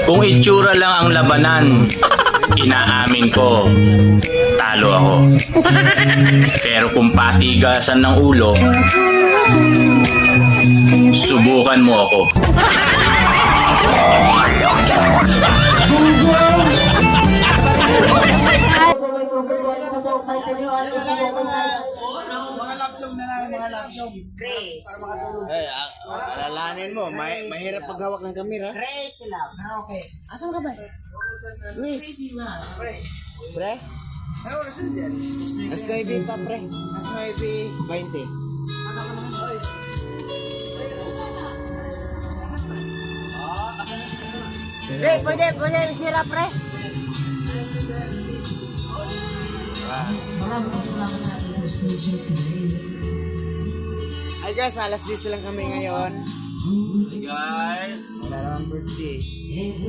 Kung itsura lang ang labanan, inaamin ko, talo ako. Pero kung patigasan ng ulo, subukan mo ako. Mga lapsong na lang, mga lapsong. Grace. Alalahanin mo, mahirap paghawak ng kamera. Grace lang. Okay. Asan ka ba? Miss. Pre? Ano oras na dyan? Mas 9 pa, pre. Mas 9:20. Pwede sira, pre. Ay guys, alas 10 lang kami ngayon. Hey guys! Wala naman birthday.